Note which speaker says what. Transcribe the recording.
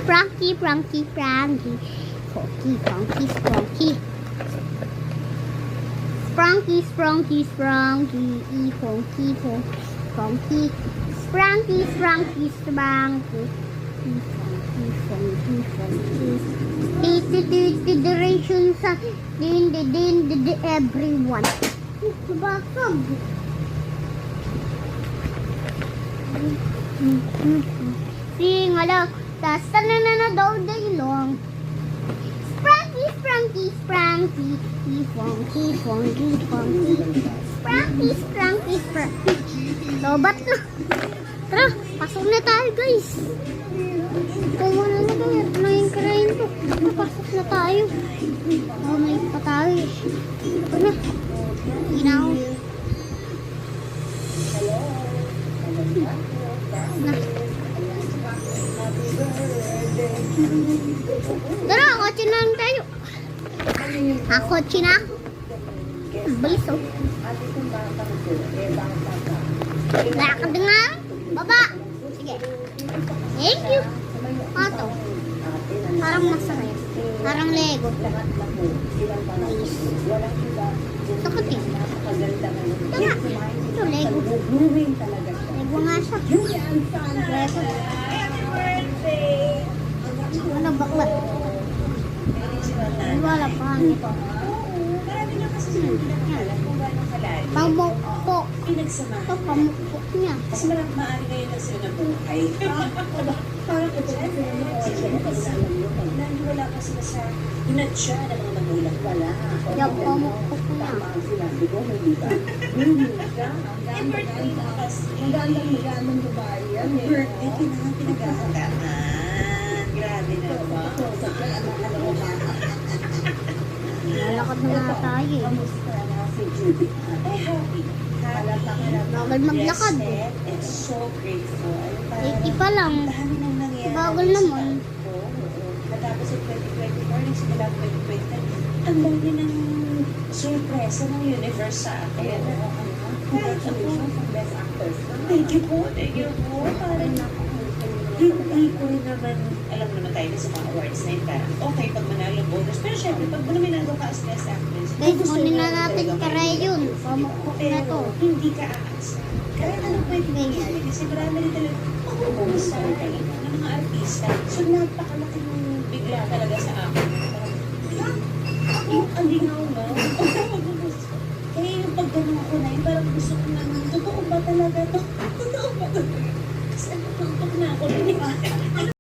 Speaker 1: Frankie, Frankie, Frankie. Frankie, Frankie, Frankie. Frankie, Frankie, Frankie. Frankie, Frankie. Frankie, Frankie, Frankie. Directions din everyone. Bakag. Sing ala, tasta na daw day long. Frankie, Frankie, Frankie, Frankie, Frankie, Frankie, Frankie, Frankie, Frankie. Lobat na. Tara, pasok na tayo guys. Muna na tayo. Ano yung karain to? Pasok na tayo. Oh, may pa tayo. Ito na. Inaw. Na. Tara, kotse na lang tayo. Kotse na. Bilis oh. Lakad nga. Baba. Sige. Thank you. Ato. Parang masakay. Parang Lego. Nice. Takot eh. Tara. Ito Lego. Lego nga siya. Lego. Ano bakla? Wala pa. Pamukpok. Ito pamukpok niya.
Speaker 2: Kasi maaari ngayon lang sila nabuhay. Parang ito wala pa sila sa inadya ng mga magulang. Wala.
Speaker 1: Yung pamukpok niya.
Speaker 2: Magandang babae yan. Birthday, pinag-ahandaan. Grabe na ba?
Speaker 1: Lalakad na nga tayo eh.
Speaker 2: Ay, happy.
Speaker 1: Bagal maglakad eh.
Speaker 2: It's so grateful.
Speaker 1: 80 pa lang.
Speaker 2: Dami nang nangyayari.
Speaker 1: Bagal naman.
Speaker 2: Natapos yung 2024, nagsimula 2020. Ang dami ng surpresa ng universe sa akin. Congratulations sa best actors. Thank you po. Thank you po. Parang hindi ko rin naman, alam naman tayo na sa mga awards na yun, parang okay pag manalo bonus. Pero syempre, pag nominado ka as best actress,
Speaker 1: Guys, kunin na natin karay yun. Pamukpok na to.
Speaker 2: hindi ka aasa. Kahit ano pwede nangyari. Kasi marami rin talaga mag-uusap talaga ng mga artista. So, napakalaki ng bigla talaga sa akin. Parang, ang lingaw mo. Kaya yung pagganong ko na yun, parang gusto ko naman, totoo ba talaga to?